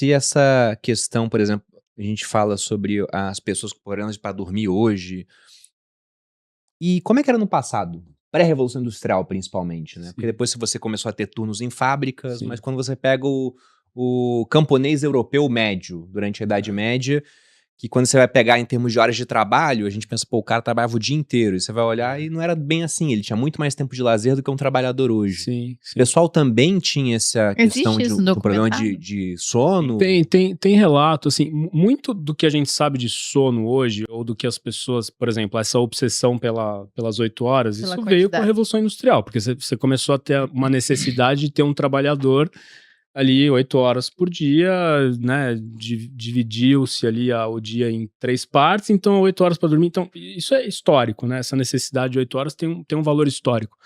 se essa questão, por exemplo, a gente fala sobre as pessoas com problemas para dormir hoje, e como é que era no passado? Pré-revolução industrial, principalmente, né? Porque Sim, depois você começou a ter turnos em fábricas, mas sim. quando você pega o camponês europeu médio, durante a Idade Média, que quando você vai pegar em termos de horas de trabalho, a gente pensa, pô, o cara trabalhava o dia inteiro, e você vai olhar e não era bem assim, ele tinha muito mais tempo de lazer do que um trabalhador hoje. Sim, O sim. pessoal também tinha essa questão Existe isso de um problema documentado? de sono? Tem relato, assim, muito do que a gente sabe de sono hoje, ou do que as pessoas, por exemplo, essa obsessão pelas 8 horas, Pela isso veio com a quantidade. Revolução Industrial, porque você começou a ter uma necessidade de ter um trabalhador ali 8 horas por dia, né, dividiu-se ali o dia em 3 partes, então 8 horas para dormir, então isso é histórico, né, essa necessidade de 8 horas tem um valor histórico.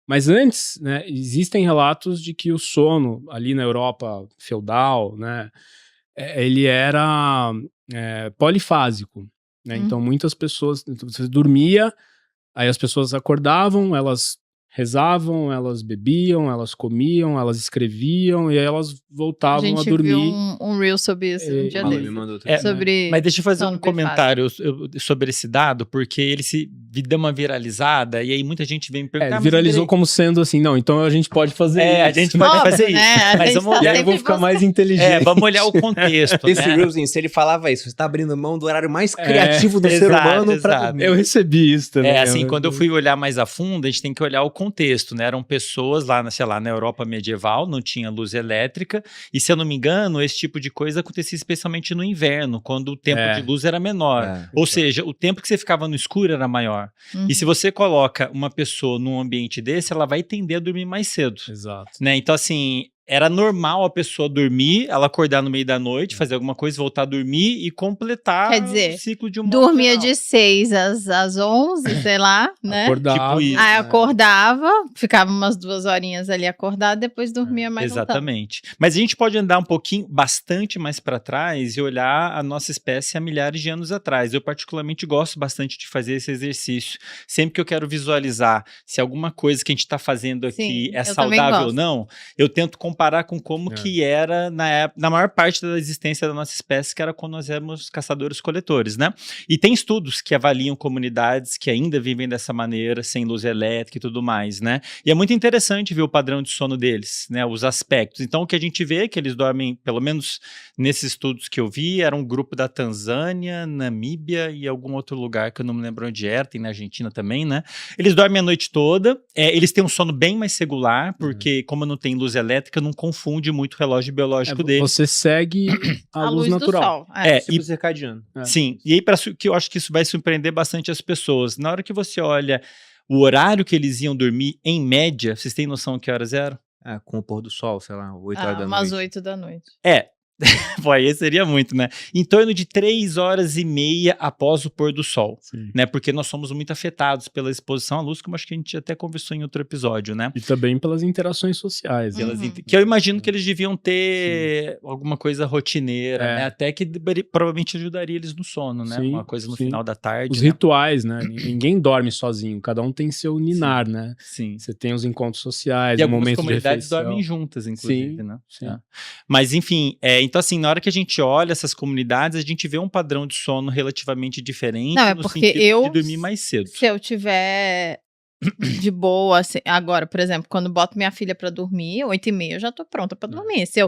Mas antes, né, existem relatos de que o sono ali na Europa feudal, né, ele era polifásico, né? Então muitas pessoas, então, você dormia, aí as pessoas acordavam, elas rezavam, elas bebiam, elas comiam, elas escreviam e aí elas A voltavam a gente viu dormir. um reel sobre isso um dia Malu me desse. mandou outro É, dia. Sobre Mas deixa eu fazer sono um comentário sobre esse dado, porque ele deu uma viralizada e aí muita gente vem me perguntar. Viralizou como sendo assim, não, então a gente pode fazer isso. A gente pode Óbvio, fazer isso. né? A Mas gente vamos tá E aí olhar, eu vou sempre ficar mais inteligente. vamos olhar o contexto, Esse né? Reelzinho, se ele falava isso, você tá abrindo mão do horário mais criativo do ser exato, humano pra exato. dormir. Eu recebi isso também. Assim, quando eu fui olhar mais a fundo, a gente tem que olhar o contexto, né? Eram pessoas lá, sei lá, na Europa medieval, não tinha luz elétrica, e se eu não me engano, esse tipo de coisa acontecia especialmente no inverno, quando o tempo de luz era menor. Ou seja, o tempo que você ficava no escuro era maior. Uhum. E se você coloca uma pessoa num ambiente desse, ela vai tender a dormir mais cedo. Exato. Né? Então, assim, era normal a pessoa dormir, ela acordar no meio da noite, fazer alguma coisa, voltar a dormir e completar Quer dizer, o ciclo de um modo dormia geral. de 6 às 11, sei lá, né? Acordava. Tipo isso. Aí acordava, ficava umas 2 horinhas ali acordado, depois dormia mais um tanto. Exatamente. Mas a gente pode andar um pouquinho, bastante mais para trás e olhar a nossa espécie há milhares de anos atrás. Eu particularmente gosto bastante de fazer esse exercício. Sempre que eu quero visualizar se alguma coisa que a gente está fazendo aqui Sim, é eu também saudável ou gosto. não, eu tento comparar com como que era na maior parte da existência da nossa espécie, que era quando nós éramos caçadores-coletores, né? E tem estudos que avaliam comunidades que ainda vivem dessa maneira, sem luz elétrica e tudo mais, né? E é muito interessante ver o padrão de sono deles, né? Os aspectos. Então, o que a gente vê é que eles dormem, pelo menos nesses estudos que eu vi, era um grupo da Tanzânia, Namíbia e algum outro lugar que eu não me lembro onde era, tem na Argentina também, né? Eles dormem a noite toda, eles têm um sono bem mais regular, porque como não tem luz elétrica, não confunde muito o relógio biológico deles. Você segue a luz natural. do sol. Ciclo circadiano. Sim, e aí que eu acho que isso vai surpreender bastante as pessoas. Na hora que você olha o horário que eles iam dormir, em média, vocês têm noção que horas eram? Com o pôr do sol, sei lá, 8 horas da noite. Umas 8 da noite. Pô, aí seria muito, né? Em torno de 3 horas e meia após o pôr do sol, né? Porque nós somos muito afetados pela exposição à luz, como acho que a gente até conversou em outro episódio, né? E também pelas interações sociais. Que eu imagino que eles deviam ter alguma coisa rotineira, né? Até que provavelmente ajudaria eles no sono, né? Uma coisa no final da tarde. Os rituais, né? Ninguém dorme sozinho, cada um tem seu ninar, né? Sim. Você tem os encontros sociais, E o momento de comunidades refeição. dormem juntas, inclusive, Sim, né? sim. Mas, enfim, então assim, na hora que a gente olha essas comunidades, a gente vê um padrão de sono relativamente diferente. Não, é no porque sentido de dormir mais cedo. Se eu tiver de boa, assim, agora, por exemplo, quando boto minha filha pra dormir, 8h30 eu já tô pronta pra dormir. Se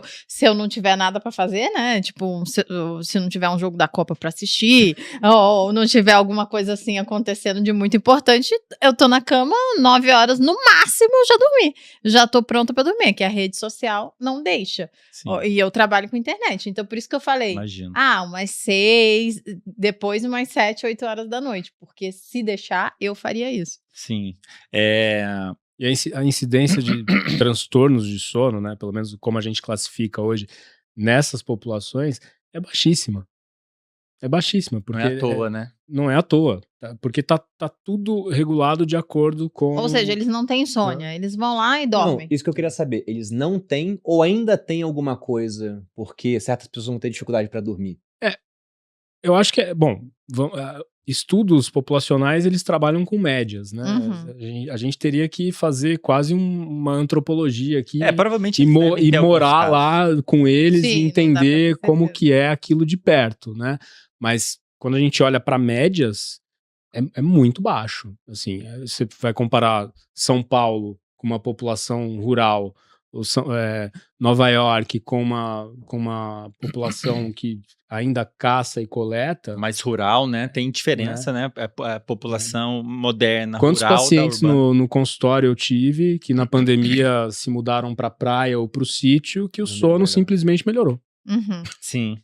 eu não tiver nada pra fazer, né, tipo, se não tiver um jogo da Copa pra assistir, ou não tiver alguma coisa assim acontecendo de muito importante, eu tô na cama 9 horas, no máximo eu já dormi. Já tô pronta pra dormir, que a rede social não deixa. E eu trabalho com internet, então por isso que eu falei, Imagino. umas 6, depois umas 7, 8 horas da noite, porque se deixar, eu faria isso. Sim. E a incidência de transtornos de sono, né, pelo menos como a gente classifica hoje nessas populações, é baixíssima. É baixíssima. Porque não é à toa, né? Não é à toa. Porque tá tudo regulado de acordo com... Ou seja, eles não têm insônia, eles vão lá e dormem. Não, isso que eu queria saber. Eles não têm ou ainda têm alguma coisa porque certas pessoas vão ter dificuldade pra dormir? Eu acho que bom, estudos populacionais, eles trabalham com médias, né? A gente teria que fazer quase uma antropologia aqui provavelmente e morar lá com eles Sim, e não entender dá pra ter como certeza. que é aquilo de perto, né? Mas quando a gente olha para médias, é muito baixo. Assim, você vai comparar São Paulo com uma população rural, ou Nova York com uma população que ainda caça e coleta. Mais rural, né? Tem diferença, né? A população moderna, Quantos rural pacientes da urbana. no consultório eu tive que na pandemia se mudaram para praia ou para o sítio que o sono simplesmente melhorou? Sim.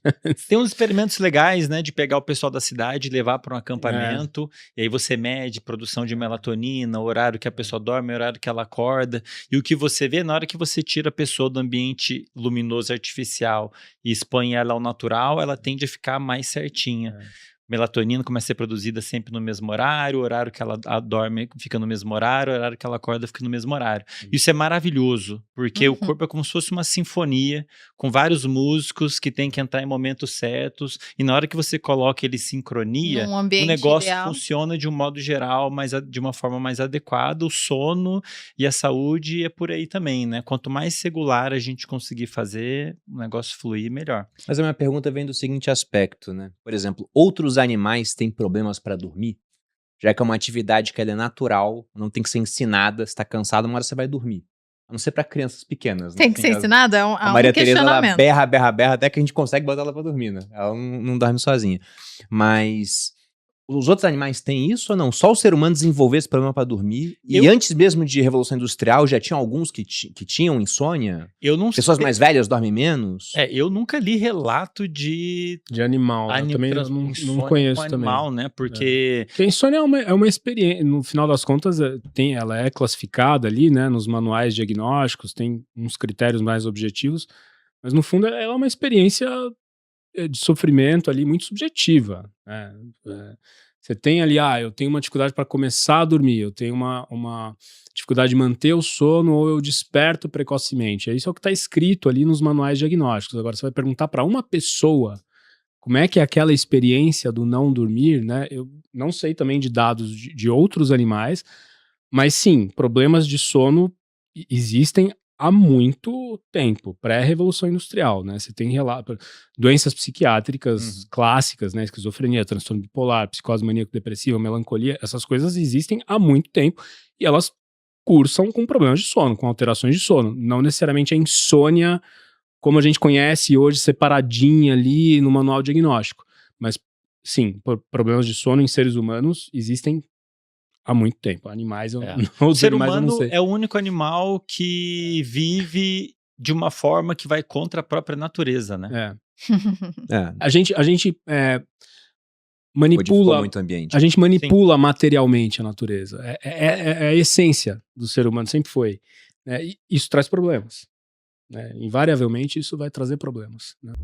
Tem uns experimentos legais, né, de pegar o pessoal da cidade e levar para um acampamento, e aí você mede produção de melatonina, o horário que a pessoa dorme, o horário que ela acorda, e o que você vê na hora que você tira a pessoa do ambiente luminoso artificial e expõe ela ao natural, ela tende a ficar mais certinha. Melatonina começa a ser produzida sempre no mesmo horário, o horário que ela dorme fica no mesmo horário, o horário que ela acorda fica no mesmo horário. Isso é maravilhoso, porque o corpo é como se fosse uma sinfonia, com vários músicos que tem que entrar em momentos certos, e na hora que você coloca ele em sincronia, Num o ambiente negócio ideal. funciona de um modo geral, de uma forma mais adequada, o sono e a saúde é por aí também, né? Quanto mais regular a gente conseguir fazer, o negócio fluir, melhor. Mas a minha pergunta vem do seguinte aspecto, né? Por exemplo, outros animais têm problemas para dormir? Já que é uma atividade que ela é natural, não tem que ser ensinada, você tá cansado, uma hora você vai dormir. A não ser para crianças pequenas, né? Tem que ser ensinado? É A um Maria Tereza, ela questionamento. berra, até que a gente consegue botar ela pra dormir, né? Ela não dorme sozinha. Mas os outros animais têm isso ou não? Só o ser humano desenvolveu esse problema pra dormir? E antes mesmo de Revolução Industrial, já tinham alguns que tinham insônia? Eu não Pessoas sei. mais velhas dormem menos? Eu nunca li relato de animal. Eu também não insônia conheço com animal, também. né? Porque a insônia é uma experiência, no final das contas, ela é classificada ali, né, nos manuais diagnósticos, tem uns critérios mais objetivos, mas no fundo ela é uma experiência de sofrimento ali muito subjetiva. Você tem ali, eu tenho uma dificuldade para começar a dormir, eu tenho uma dificuldade de manter o sono ou eu desperto precocemente. Isso é o que está escrito ali nos manuais diagnósticos. Agora, você vai perguntar para uma pessoa como é que é aquela experiência do não dormir, né? Eu não sei também de dados de outros animais, mas sim, problemas de sono existem há muito tempo, pré-revolução industrial, né? Você tem doenças psiquiátricas clássicas, né? Esquizofrenia, transtorno bipolar, psicose maníaco-depressiva, melancolia, essas coisas existem há muito tempo e elas cursam com problemas de sono, com alterações de sono. Não necessariamente a insônia como a gente conhece hoje, separadinha ali no manual diagnóstico. Mas, sim, problemas de sono em seres humanos existem há muito tempo. Animais, o ser humano é o único animal que vive de uma forma que vai contra a própria natureza, né? A gente manipula muito o ambiente. A gente manipula materialmente a natureza. É a essência do ser humano, sempre foi. E isso traz problemas. Invariavelmente isso vai trazer problemas, né?